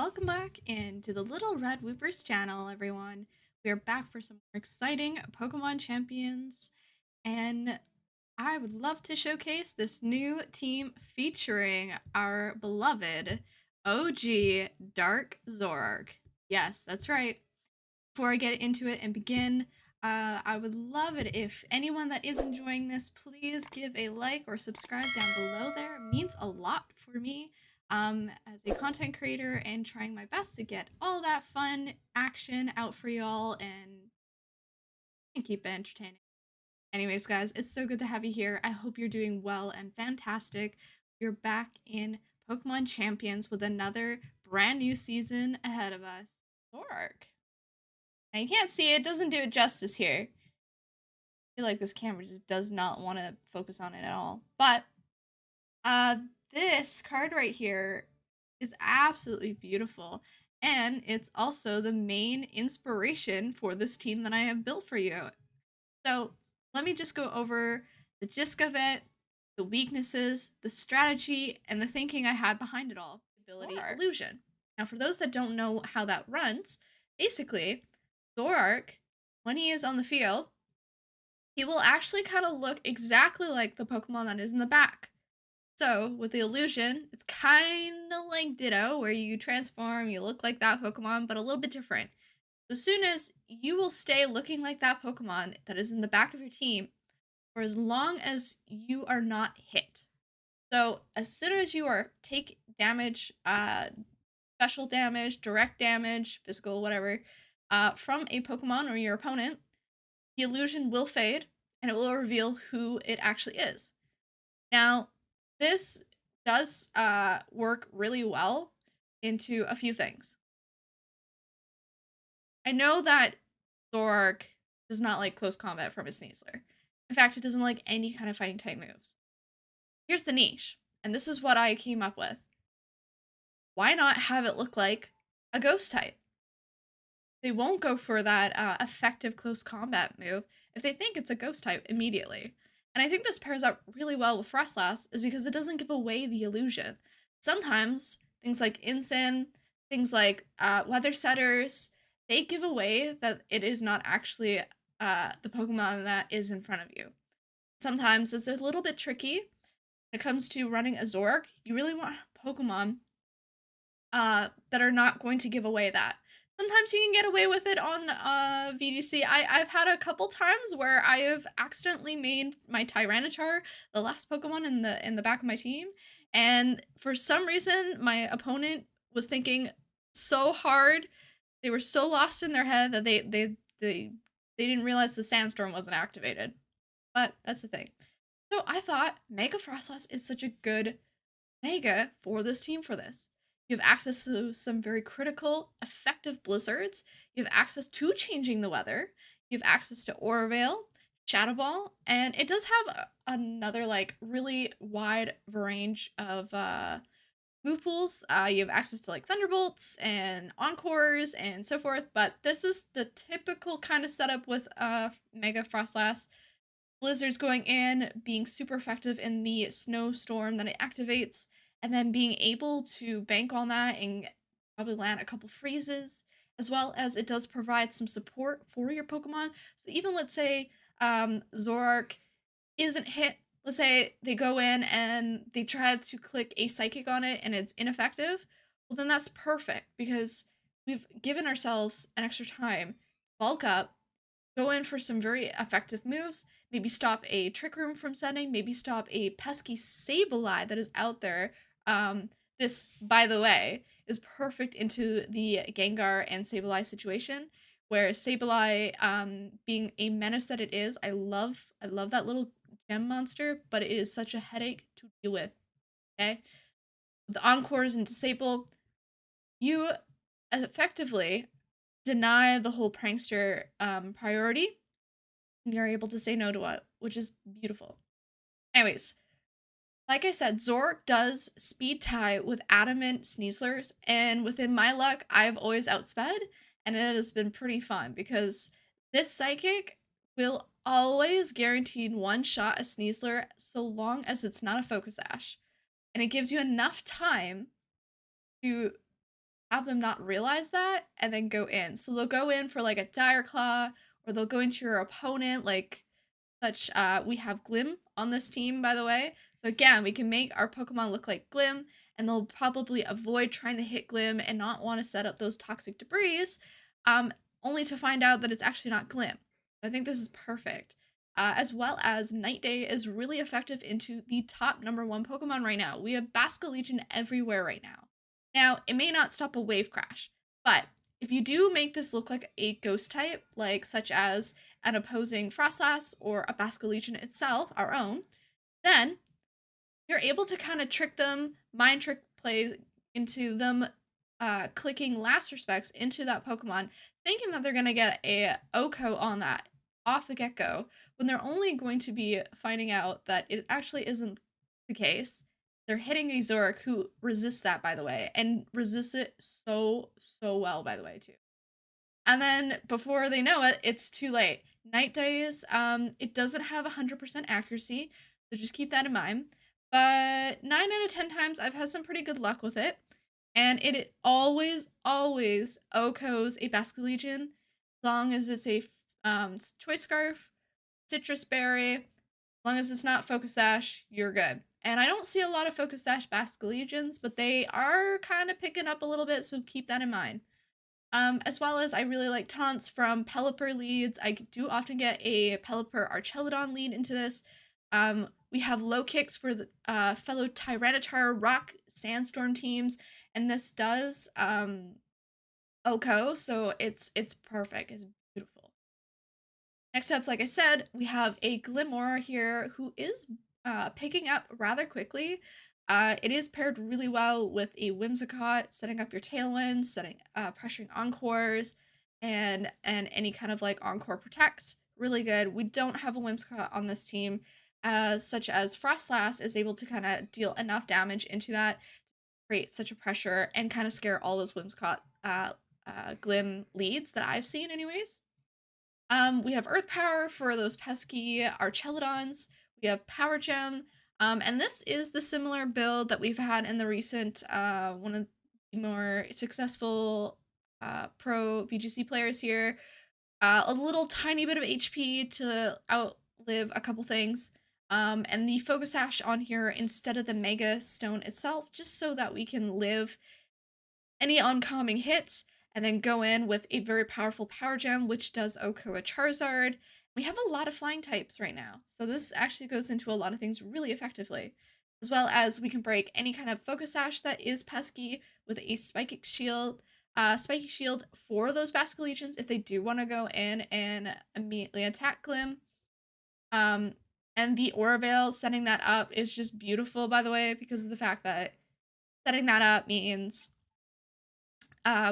welcome back into the Little Red Whoopers channel, everyone. We are back for some more exciting Pokemon Champions, and I would love to showcase this new team featuring our beloved OG Dark Zoroark. Yes, that's right. Before I get into it and begin, I would love it if anyone that is enjoying this, please give a like or subscribe down below there. It means a lot for me as a content creator and trying my best to get all that fun action out for y'all and keep it entertaining. Anyways, guys, it's so good to have you here. I hope you're doing well and fantastic. We're back in Pokemon Champions with another brand new season ahead of us. Zoroark. Now you can't see it, doesn't do it justice here. I feel like this camera just does not want to focus on it at all. But this card right here is absolutely beautiful. And it's also the main inspiration for this team that I have built for you. So let me just go over the gist of it, the weaknesses, the strategy, and the thinking I had behind it all. Ability Illusion. Now for those that don't know how that runs, basically Zoroark, when he is on the field, he will actually kind of look exactly like the Pokemon that is in the back. So with the illusion, it's kind of like Ditto, where you transform, you look like that Pokemon, but a little bit different. As soon as you will stay looking like that Pokemon that is in the back of your team for as long as you are not hit. So as soon as you are take damage, special damage, direct damage, physical, whatever, from a Pokemon or your opponent, the illusion will fade and it will reveal who it actually is. Now, this does work really well into a few things. I know that Zoroark does not like close combat from his Sneasler. In fact, it doesn't like any kind of fighting type moves. Here's the niche, and this is what I came up with. Why not have it look like a ghost type? They won't go for that effective close combat move if they think it's a ghost type immediately. And I think this pairs up really well with Froslass is because it doesn't give away the illusion. Sometimes things like Incin, things like Weather Setters, they give away that it is not actually the Pokemon that is in front of you. Sometimes it's a little bit tricky when it comes to running a Zoroark. You really want Pokemon that are not going to give away that. Sometimes you can get away with it on VGC. I've had a couple times where I have accidentally made my Tyranitar the last Pokemon in the back of my team, and for some reason my opponent was thinking so hard, they were so lost in their head that they didn't realize the Sandstorm wasn't activated. But that's the thing. So I thought Mega Froslass is such a good Mega for this team for this. You have access to some very critical, effective blizzards. You have access to changing the weather. You have access to Aura Veil, Shadow Ball, and it does have another like really wide range of move pools. You have access to like Thunderbolts and Encores and so forth, but this is the typical kind of setup with Mega Froslass. Blizzards going in, being super effective in the snowstorm that it activates, and then being able to bank on that and probably land a couple freezes, as well as it does provide some support for your Pokemon. So even let's say Zoroark isn't hit, let's say they go in and they try to click a Psychic on it and it's ineffective, well then that's perfect because we've given ourselves an extra time, bulk up, go in for some very effective moves, maybe stop a Trick Room from setting, maybe stop a pesky Sableye that is out there. This, by the way, is perfect into the Gengar and Sableye situation, where Sableye, being a menace that it is, I love that little gem monster, but it is such a headache to deal with, okay? The Encores and Disable, you effectively deny the whole prankster priority, and you're able to say no to it, which is beautiful. Anyways, like I said, Zoroark does speed tie with adamant Sneaslers, and within my luck, I've always outsped, and it has been pretty fun because this Psychic will always guarantee one shot a Sneasler so long as it's not a Focus Sash, and it gives you enough time to have them not realize that and then go in. So they'll go in for like a Dire Claw, or they'll go into your opponent like such. We have Glim on this team, by the way. So again, we can make our Pokemon look like Glim, and they'll probably avoid trying to hit Glim and not want to set up those toxic debris, only to find out that it's actually not Glim. I think this is perfect. As well as Night Day is really effective into the top #1 Pokemon right now. We have Basculegion everywhere right now. Now, it may not stop a wave crash, but if you do make this look like a ghost type, like such as an opposing Froslass or a Basculegion itself, our own, then you're able to kind of trick them, mind trick play into them clicking last respects into that Pokemon, thinking that they're going to get a OHKO on that off the get-go, when they're only going to be finding out that it actually isn't the case. They're hitting a Zoroark who resists that, by the way, and resists it so well, by the way, too. And then before they know it, it's too late. Night Days, it doesn't have 100% accuracy, so just keep that in mind. But 9 out of 10 times, I've had some pretty good luck with it. And it always OHKOs a Basculegion, as long as it's a Choice Scarf, Citrus Berry, as long as it's not Focus Sash, you're good. And I don't see a lot of Focus Sash Basculegions, but they are kind of picking up a little bit, so keep that in mind. As well as I really like taunts from Pelipper leads. I do often get a Pelipper Archelodon lead into this. We have low kicks for the fellow Tyranitar Rock Sandstorm teams, and this does OHKO, so it's perfect. It's beautiful. Next up, like I said, we have a Glimmora here who is picking up rather quickly. It is paired really well with a Whimsicott, setting up your Tailwinds, pressuring Encores, and any kind of like Encore protects. Really good. We don't have a Whimsicott on this team, such as Froslass is able to kind of deal enough damage into that to create such a pressure and kind of scare all those Whimsicott Glim leads that I've seen anyways. We have Earth Power for those pesky Archelodons. We have Power Gem. And this is the similar build that we've had in the recent one of the more successful pro VGC players here. A little tiny bit of HP to outlive a couple things. And the Focus Sash on here instead of the Mega Stone itself, just so that we can live any oncoming hits and then go in with a very powerful Power Gem, which does OHKO a Charizard. We have a lot of flying types right now, so this actually goes into a lot of things really effectively. As well as we can break any kind of Focus Sash that is pesky with a Spiky Shield for those Basculegions if they do want to go in and immediately attack Glim. And the Aura Veil, setting that up is just beautiful, by the way, because of the fact that setting that up means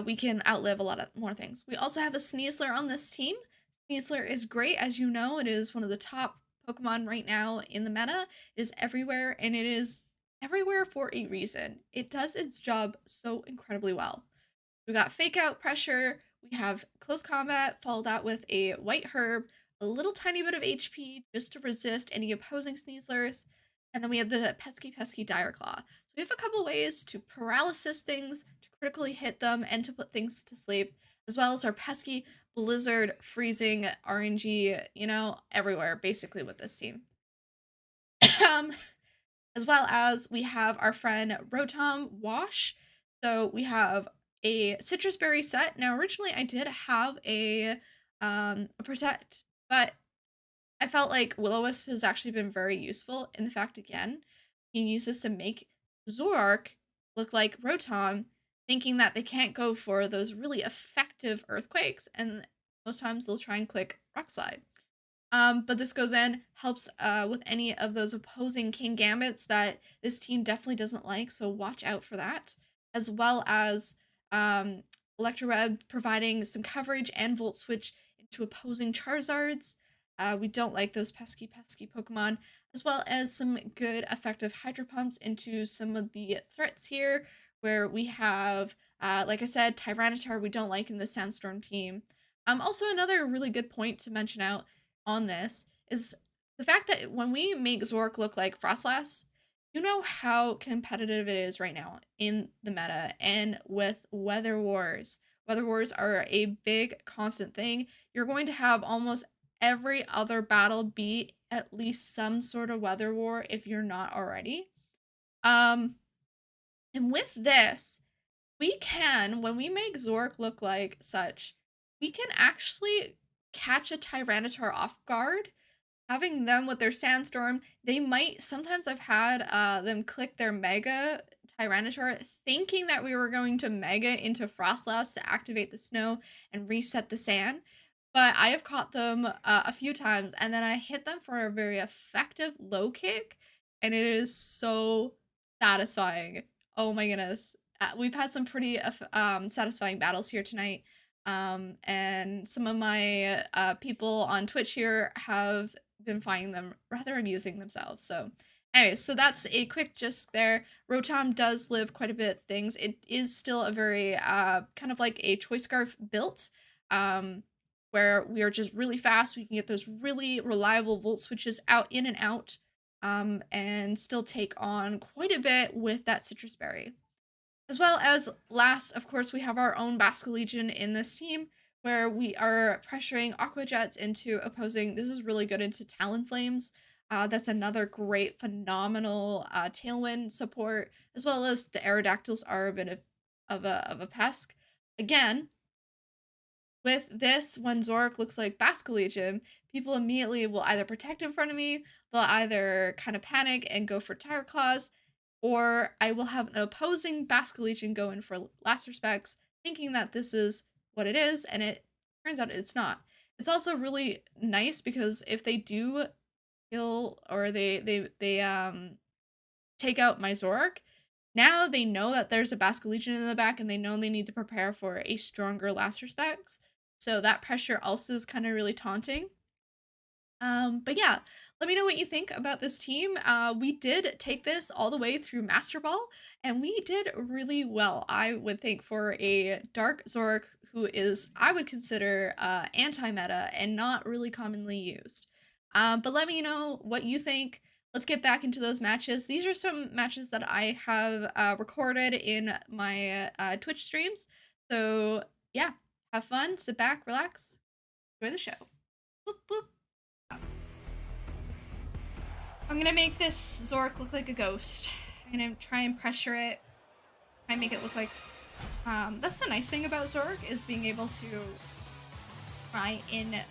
we can outlive a lot of more things. We also have a Sneasler on this team. Sneasler is great, as you know. It is one of the top Pokemon right now in the meta. It is everywhere, and it is everywhere for a reason. It does its job so incredibly well. We got Fake Out Pressure. We have Close Combat, followed out with a White Herb, a little tiny bit of HP just to resist any opposing Sneaslers, and then we have the pesky Dire Claw. So we have a couple ways to paralysis things, to critically hit them, and to put things to sleep, as well as our pesky Blizzard freezing RNG, everywhere basically with this team. As well as we have our friend Rotom Wash. So we have a Citrus Berry set. Now originally I did have a Protect, but I felt like Will-O-Wisp has actually been very useful in the fact, again, he uses to make Zoroark look like Rotom, thinking that they can't go for those really effective earthquakes, and most times they'll try and click Rock Slide. But this goes in, helps with any of those opposing King Gambits that this team definitely doesn't like, so watch out for that. As well as Electroweb providing some coverage and Volt Switch into opposing Charizards. We don't like those pesky Pokemon, as well as some good effective Hydro Pumps into some of the threats here, where we have, like I said, Tyranitar we don't like in the Sandstorm team. Also another really good point to mention out on this is the fact that when we make Zoroark look like Froslass, you know how competitive it is right now in the meta and with weather wars. Weather wars are a big constant thing. You're going to have almost every other battle be at least some sort of weather war if you're not already. Um and with this, we can, when we make Zork look like such, we can actually catch a Tyranitar off guard. Having them with their Sandstorm, they might, sometimes I've had them click their Mega Tyranitar thinking that we were going to Mega into Froslass to activate the snow and reset the sand. But I have caught them a few times and then I hit them for a very effective low kick and it is so satisfying. Oh my goodness. We've had some pretty satisfying battles here tonight. And some of my people on Twitch here have been finding them rather amusing themselves. So anyway, so that's a quick gist there. Rotom does live quite a bit of things. It is still a very kind of like a Choice Scarf built, where we are just really fast. We can get those really reliable volt switches out in and out, and still take on quite a bit with that Citrus Berry. As well as last, of course, we have our own Basculegion in this team, where we are pressuring Aqua Jets into opposing. This is really good into Talonflames. That's another great, phenomenal Tailwind support, as well as the Aerodactyls are a bit of a pest. Again, with this, when Zoroark looks like Basculegion, people immediately will either protect in front of me, they'll either kind of panic and go for Tire Claws, or I will have an opposing Basculegion go in for Last Respects, thinking that this is what it is, and it turns out it's not. It's also really nice because if they do kill or they take out my Zoroark, now they know that there's a Basculegion in the back and they know they need to prepare for a stronger Last Respects. So that pressure also is kind of really taunting. But yeah, let me know what you think about this team. We did take this all the way through Master Ball, and we did really well, I would think, for a Dark Zoroark who is, I would consider, anti-meta and not really commonly used. But let me know what you think. Let's get back into those matches. These are some matches that I have recorded in my Twitch streams. So yeah, have fun, sit back, relax, enjoy the show. Boop, boop. I'm gonna make this Zoroark look like a ghost. I'm gonna try and pressure it. Try and make it look like... that's the nice thing about Zoroark, is being able to try and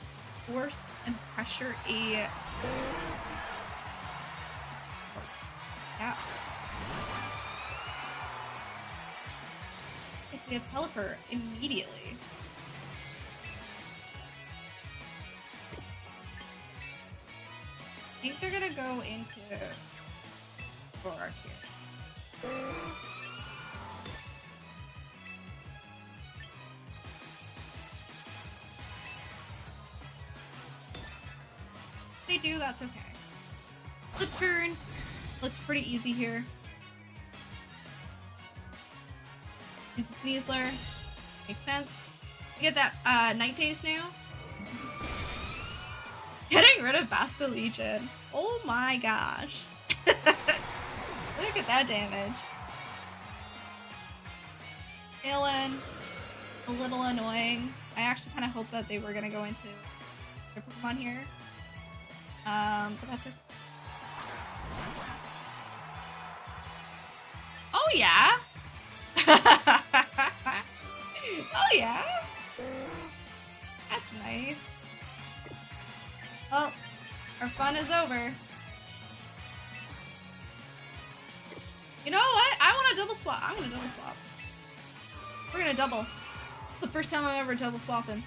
force and pressure a... Yeah. Okay, so we have Pelipper immediately. I think they're gonna go into Zoroark here. If they do, that's okay. Flip turn looks pretty easy here. Into Sneasler. Makes sense. You get that Night Days now. Getting rid of Basculegion. Oh my gosh. Look at that damage. Tailwind. A little annoying. I actually kind of hoped that they were going to go into their Pokemon here. But that's okay. Oh yeah! Oh yeah! That's nice. Well, our fun is over. You know what? I want to double swap. I'm gonna double swap. We're gonna double. The first time I'm ever double swapping.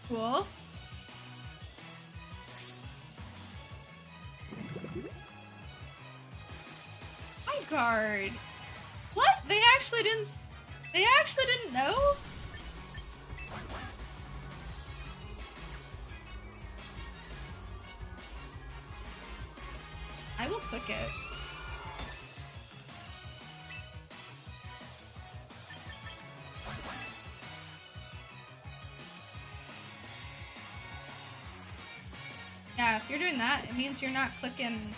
Cool. Guard. What? They actually didn't know? I will click it. Yeah, if you're doing that, it means you're not clicking.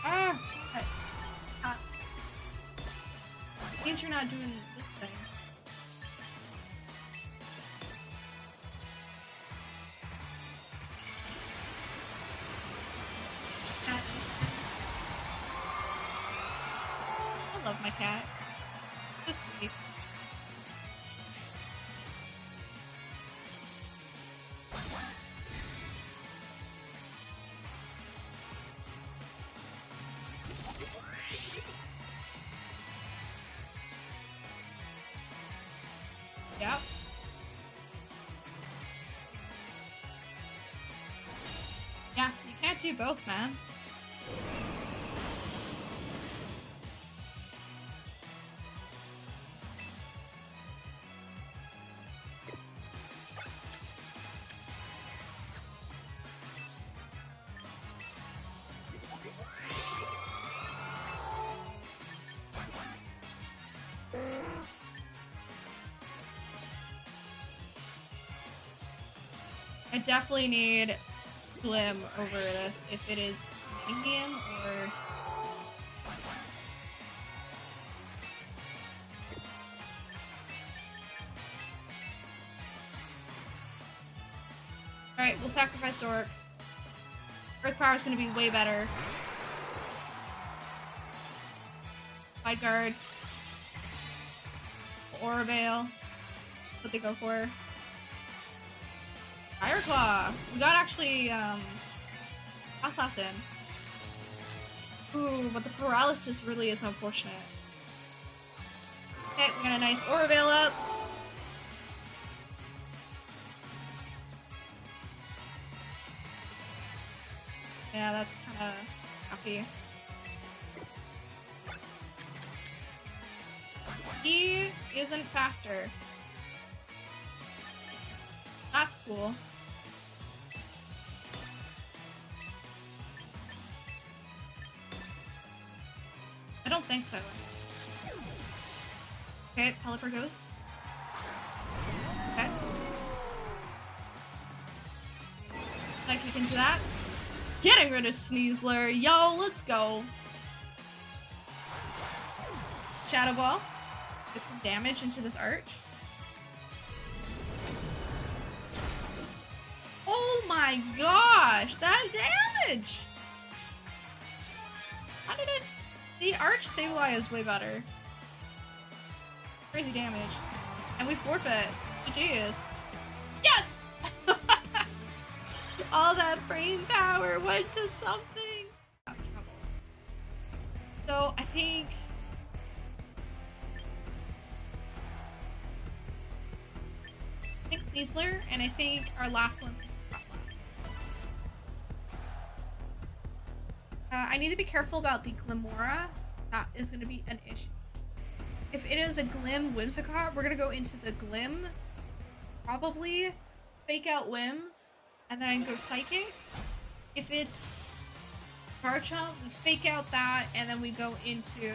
Ah! It means you're not doing this thing. Cat. I love my cat. So sweet. Yep. Yeah, you can't do both, man. I definitely need Glim over this if it is Indian or... Alright, we'll sacrifice Zoroark. Earth Power is going to be way better. Wide Guard. Aura Veil. What they go for. Fire Claw! We got actually, Froslass in. Ooh, but the paralysis really is unfortunate. Okay, we got a nice Aura Veil up. Yeah, that's kinda happy. He isn't faster. That's cool. I don't think so. Okay, Pelipper goes. Okay. Like we can do that. Getting rid of Sneasler. Yo, let's go. Shadow Ball. Get some damage into this arch. Oh my gosh, that damage! How did it... The arch stabilize is way better. Crazy damage. And we forfeit. GG's. Yes! All that brain power went to something. So I think Sneasler, and I think our last one's Froslass. I need to be careful about the Glimora. That is going to be an issue. If it is a Glim Whimsicott, we're going to go into the Glim. Probably fake out Whims and then go Psychic. If it's Garchomp, we fake out that and then we go into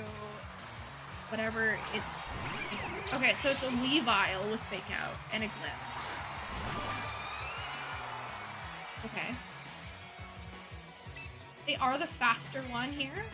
whatever it's... Okay, so it's a Weavile with fake out and a Glim. Okay. They are the faster one here.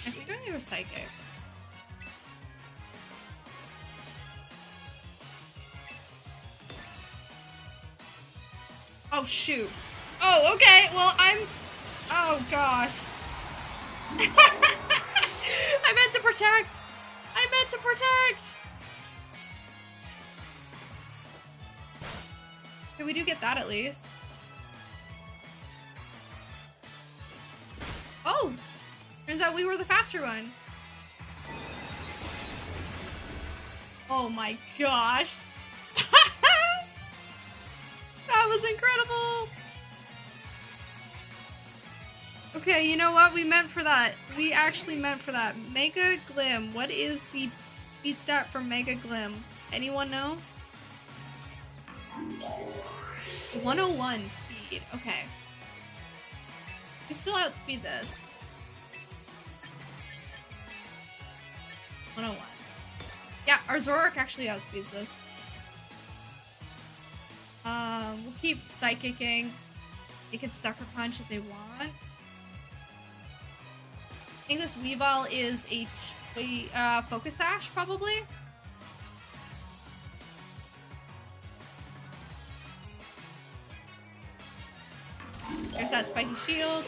I think I need a Psychic. Oh, shoot. Oh, okay. Well, oh, gosh. I meant to protect. I meant to protect. Okay, we do get that at least. Oh. Turns out we were the faster one. Oh my gosh. That was incredible. Okay, you know what? We meant for that. We actually meant for that. Mega Glim. What is the speed stat for Mega Glim? Anyone know? 101 speed. Okay. We still outspeed this. 101. Yeah, our Zoroark actually outspeeds this. We'll keep Psychicking. They can Sucker Punch if they want. I think this Weavile is a Focus Sash, probably. There's that Spiky Shield.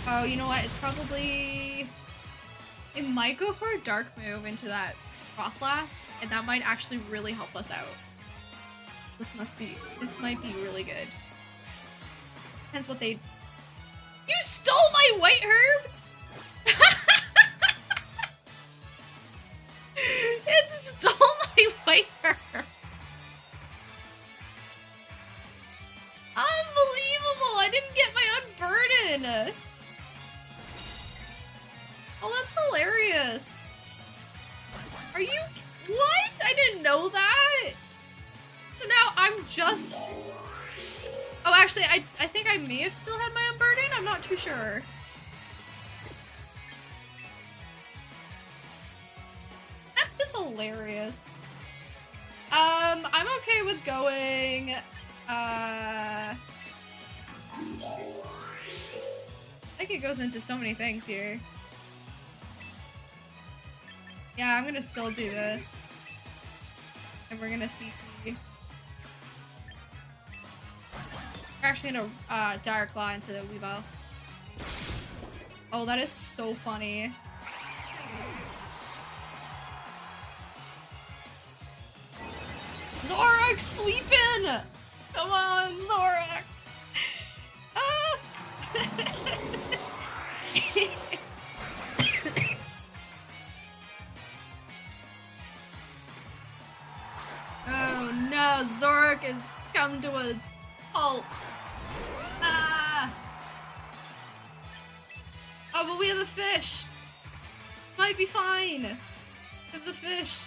Oh, you know what? It's probably... It might go for a Dark move into that Froslass, and that might actually really help us out. This might be really good. Depends what they... You stole my White Herb?! It stole my White Herb! Unbelievable! I didn't get my Unburden! Oh, that's hilarious! Are you... What? I didn't know that! So now I'm just... Oh, actually, I think I may have still had my Unburden? I'm not too sure. That is hilarious. I'm okay with going... I think it goes into so many things here. Yeah, I'm gonna still do this. And we're gonna CC. We're actually gonna Dire Claw into the Weavile. Oh, that is so funny. Zoroark sweeping! Come on, Zoroark! Ah! Oh no, Zoroark has come to a halt. Ah! Oh, but we have the fish. Might be fine. We have the fish.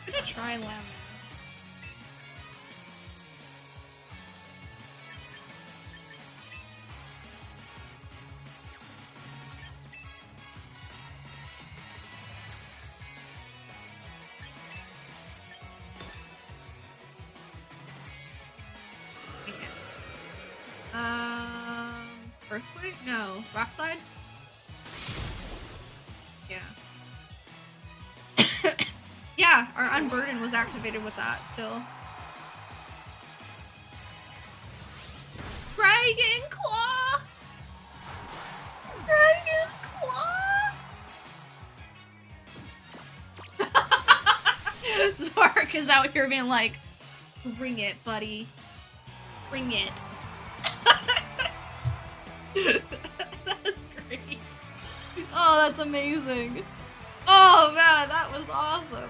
I'm gonna try and land there. Earthquake? No. Rock Slide? Yeah. Yeah, our Unburden was activated with that still. Dragon Claw! Dragon Claw! Zoroark is out here being like, bring it, buddy. Bring it. That's great. Oh, that's amazing. Oh man, that was awesome.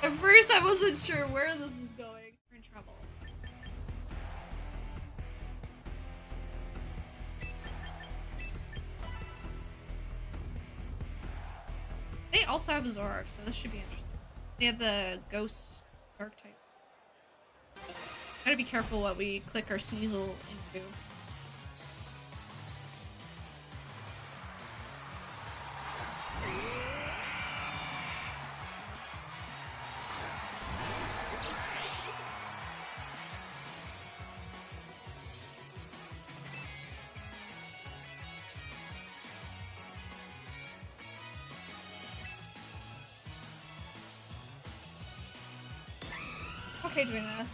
At first I wasn't sure where this is going. We're in trouble. They also have a Zoroark, so this should be interesting. They have the Ghost Dark type. Gotta be careful what we click our Sneasel into. Okay, doing this.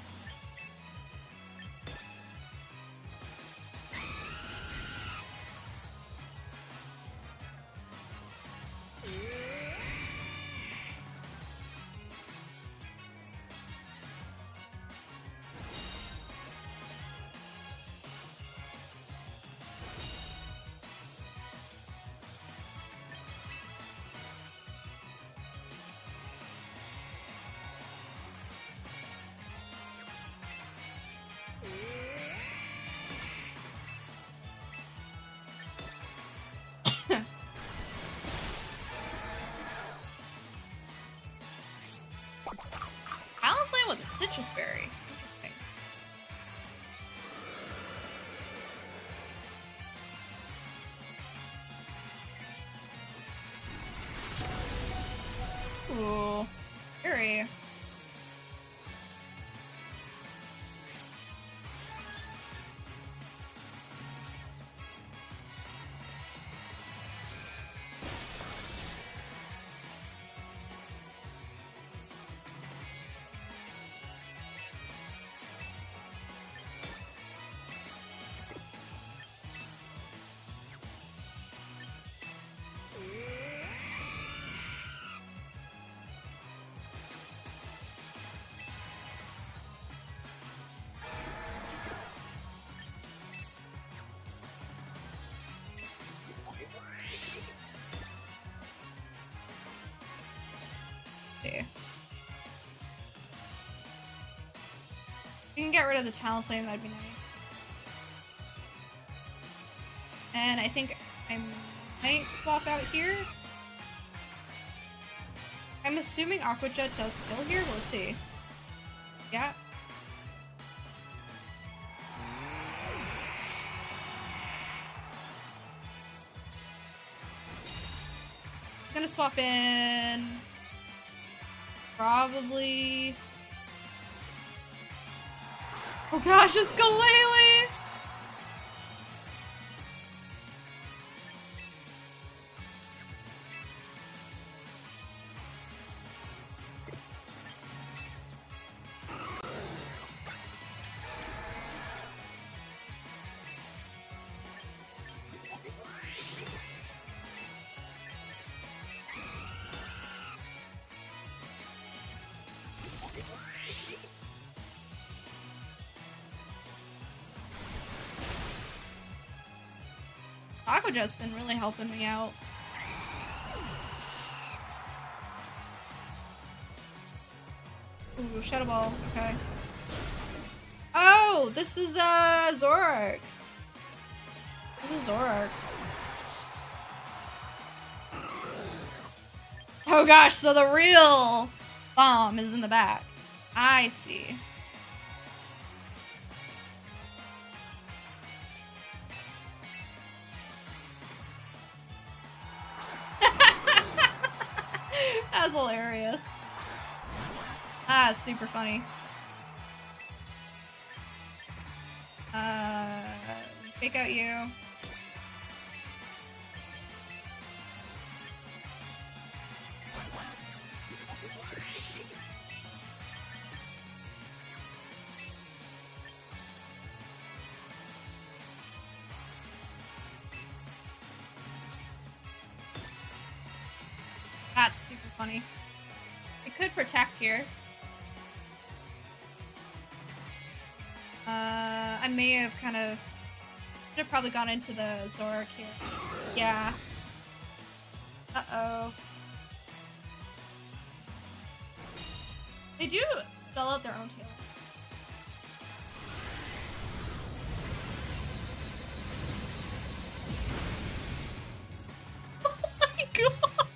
citrus berry. Interesting. Ooh, berry. We can get rid of the Talonflame, that'd be nice. And I think I might swap out here. I'm assuming Aqua Jet does kill here, we'll see. Yeah. He's gonna swap in probably. Oh gosh, it's Galele! Aqua Jet's been really helping me out. Ooh, Shadow Ball, okay. Oh, this is Zoroark. This is Zoroark. Oh gosh, so the real bomb is in the back. I see. That's hilarious. Ah, it's super funny. Fake out you. That's super funny. It could protect here. I may have kind of... should have probably gone into the Zoroark here. Yeah. Uh-oh. They do spell out their own tail. Oh my god!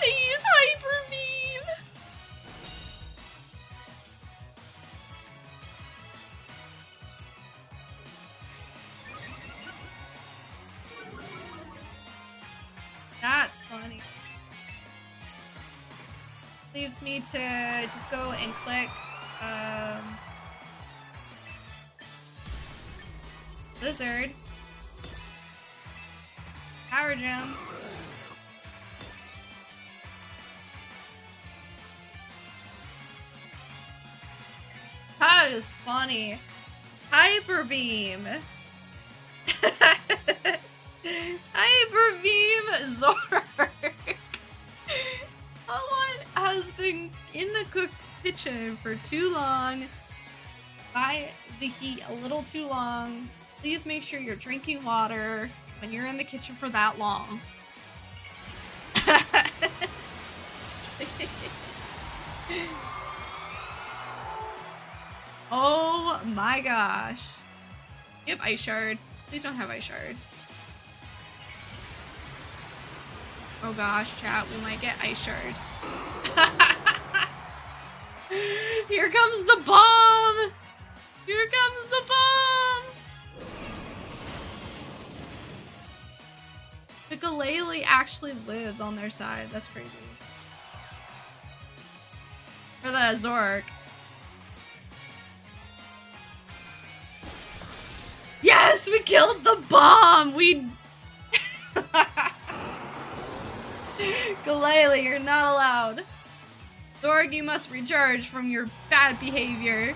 They use Hyper Beam! That's funny. Leaves me to just go and click Blizzard. Power Gem. That is funny. Hyper Beam. Hyper Beam Zoroark. Someone has been in the kitchen for too long. By the heat a little too long. Please make sure you're drinking water when you're in the kitchen for that long. Oh my gosh. Yep, Ice Shard. Please don't have Ice Shard. Oh gosh, chat, we might get ice shard. Here comes the bomb! Here comes the bomb! The Galele actually lives on their side. That's crazy. For the Zoroark. Yes, we killed the bomb! We... Galele, you're not allowed. Zoroark, you must recharge from your bad behavior.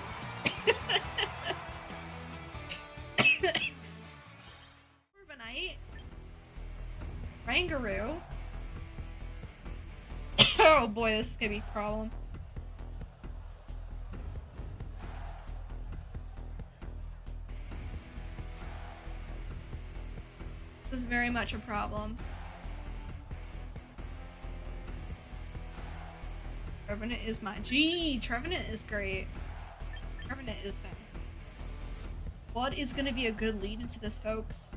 Corviknight. Rangaroo. Oh boy, this is gonna be a problem. This is very much a problem. Trevenant is mine. Gee, Trevenant is great. Trevenant is fun. What is gonna be a good lead into this, folks?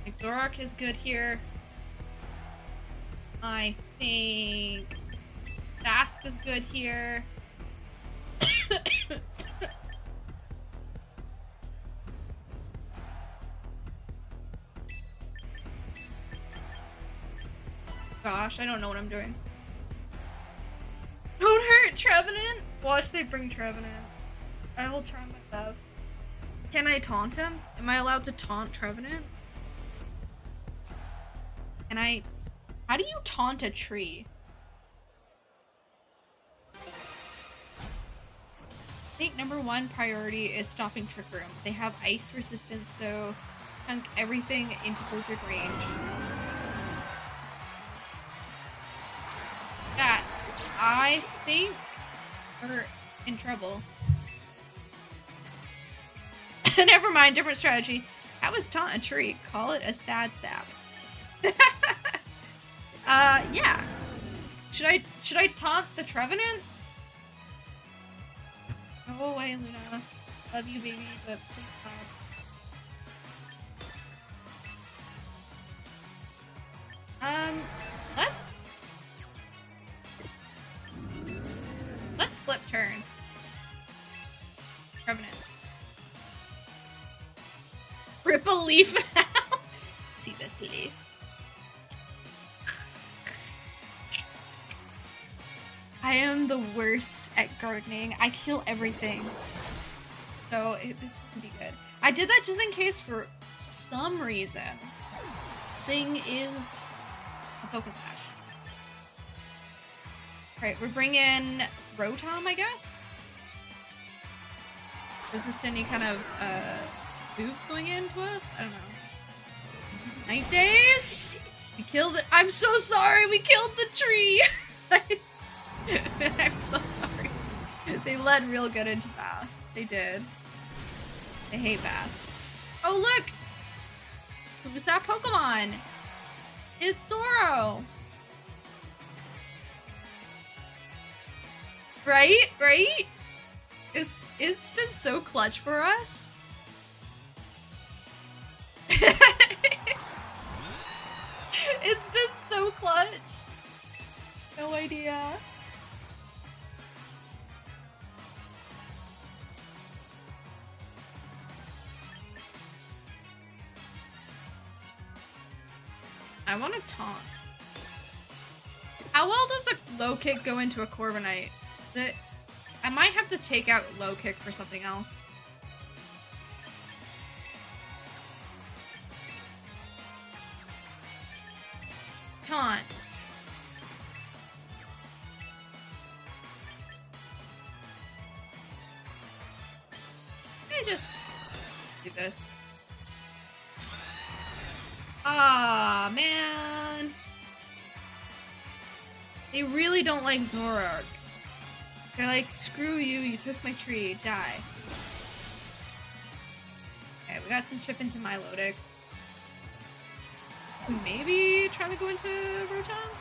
Like Zoroark is good here. I think Dask is good here. Gosh, I don't know what I'm doing. Don't hurt Trevenant! Watch they bring Trevenant. I will try my best. Can I taunt him? Am I allowed to taunt Trevenant? Can I... How do you taunt a tree? I think #1 priority is stopping Trick Room. They have ice resistance, so chunk everything into blizzard range. That, I think we're in trouble. Never mind, different strategy. That was taunt a tree. Call it a sad sap. Yeah. Should I taunt the Trevenant? Go away, Luna. Love you, baby, but please stop. Let's flip turn. Trevenant. Rip a leaf out. See this leaf. I am the worst at gardening. I kill everything. So this would be good. I did that just in case for some reason. This thing is a focus ash. Alright, we're bringing Rotom, I guess? Is this any kind of moves going into us? I don't know. Night Days? We killed it. I'm so sorry, we killed the tree! I'm so sorry. They led real good into Bass. They did. They hate Bass. Oh look! Who's that Pokemon? It's Zoro! Right? Right? It's been so clutch for us. It's been so clutch. No idea. I want to taunt. How well does a low kick go into a Corviknight? I might have to take out low kick for something else. Taunt. Let me just do this. Ah, man. They really don't like Zoroark. They're like, screw you, you took my tree, die. Okay, we got some chip into Milotic. Maybe try to go into Rotom?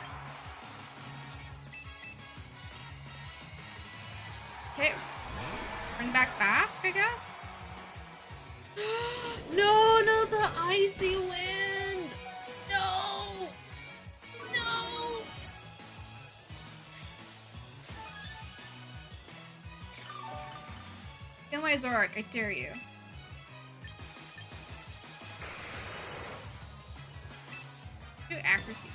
Okay, Bring back Bask, I guess? No, not the icy wind! No! No! Kill my Zoroark, I dare you. Do accuracy.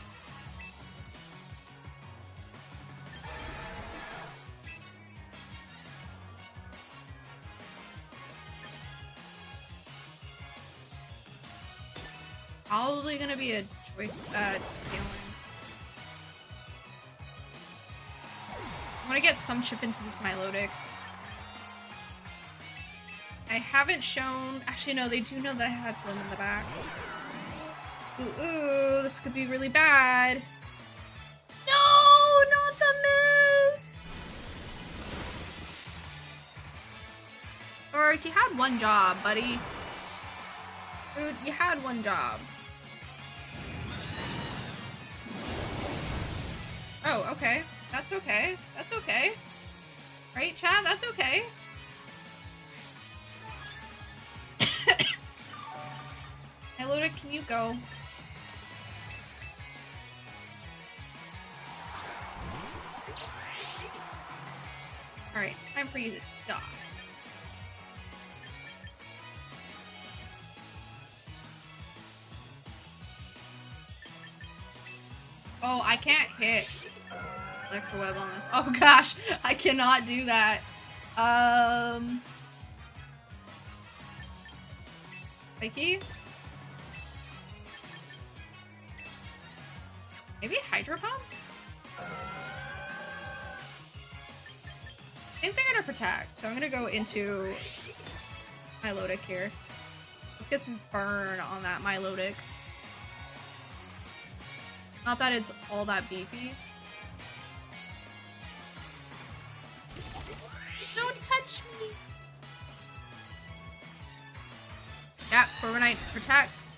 Probably gonna be a choice, Tailwind. I wanna get some chip into this Milotic. I haven't shown, actually no, they do know that I had one in the back. Ooh, this could be really bad. No, not the miss! Or you had one job, buddy. Dude, you had one job. Oh, okay. That's okay. That's okay. Right, Chad? That's okay. Hello, can you go? Alright, time for you to die. Oh, I can't hit Electro Web on this. Oh gosh, I cannot do that. Mikey? Maybe Hydro Pump? I think they're gonna protect, so I'm gonna go into Milotic here. Let's get some burn on that Milotic. Not that it's all that beefy. Don't touch me! Yeah, Corviknight protects.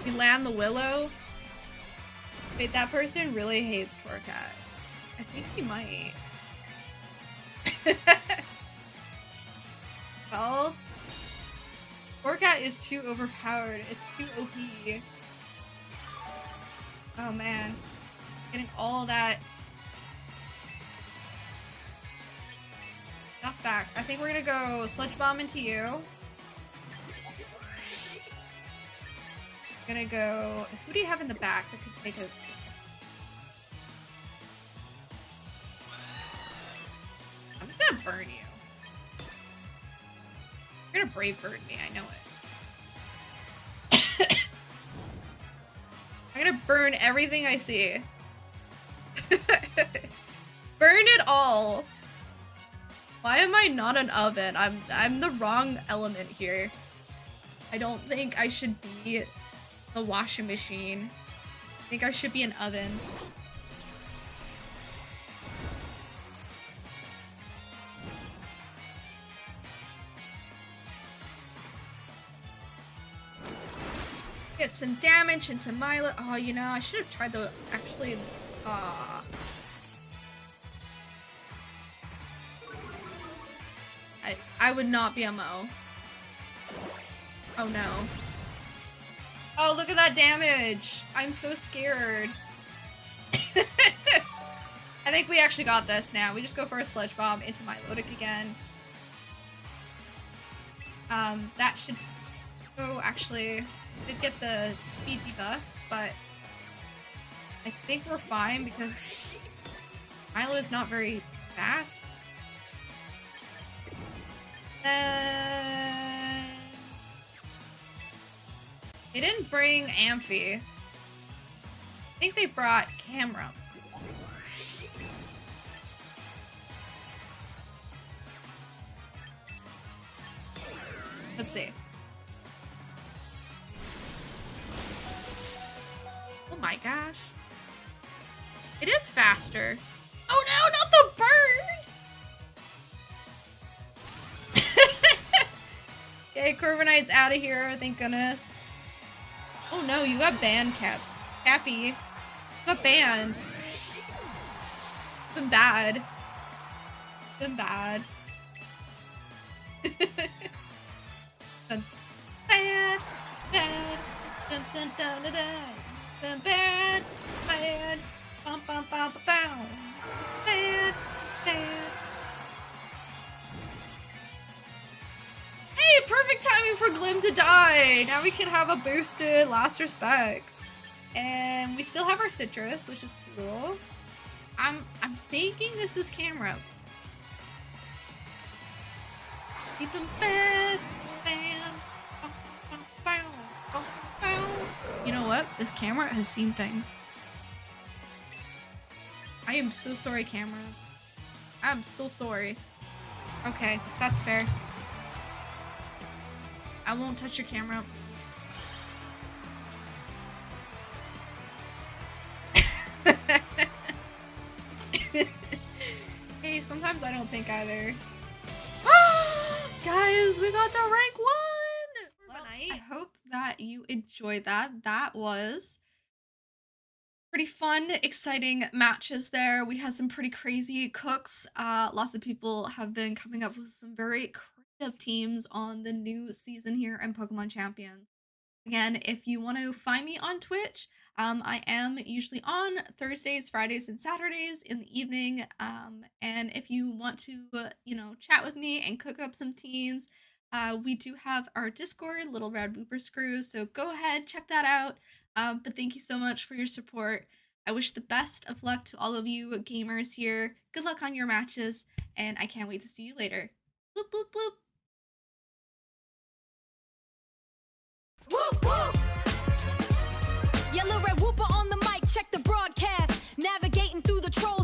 We land the Willow. Wait, that person really hates Torcat. I think he might. Well, Torcat is too overpowered. It's too OP. Oh man. Getting all that stuff back. I think we're gonna go Sludge Bomb into you. Gonna go. Who do you have in the back that could take a? I'm just gonna burn you. You're gonna Brave Bird me, I know it. I'm gonna burn everything I see. Burn it all. Why am I not an oven? I'm the wrong element here. I don't think I should be the washing machine. I think I should be an oven. Get some damage into Milo. Oh, you know, I should have tried the actually. I would not be a Mo. Oh no. Oh, look at that damage! I'm so scared. I think we actually got this now. We just go for a Sludge Bomb into Milotic again. That should... Oh, actually, did get the speed debuff, but I think we're fine because Milo is not very fast. They didn't bring Amphi. I think they brought Camera. Let's see. Oh my gosh. It is faster. Oh no, not the bird! Okay, Corviknight's out of here, thank goodness. Oh no, you got banned, Cappy. You got banned. Been bad. Been bad. Dun, bad, bad, dun, dun, dun, dun, dun. Dun, bad, bad, bum, bum, bum, bum, bum. Bad, bad. Hey, perfect timing for Glim to die. Now we can have a boosted Last Respects. And we still have our Citrus, which is cool. I'm thinking this is camera. Keep them bad, bam, bum, bum, bam, bum, bam. You know what? This camera has seen things. I am so sorry, camera. I'm so sorry. Okay, that's fair. I won't touch your camera. Hey, sometimes I don't think either. Guys, we got to rank 1! Well, I hope that you enjoyed that. That was pretty fun, exciting matches there. We had some pretty crazy cooks. Lots of people have been coming up with some very creative teams on the new season here in Pokemon Champions. Again, if you want to find me on Twitch, I am usually on Thursdays, Fridays, and Saturdays in the evening. And if you want to, chat with me and cook up some teams, we do have our Discord, Little Red Boopers Crew. So go ahead, check that out. But thank you so much for your support. I wish the best of luck to all of you gamers here. Good luck on your matches, and I can't wait to see you later. Bloop, bloop, bloop. Whoop, whoop. Yellow Red Whooper on the mic, check the broadcast. Navigating through the trolls.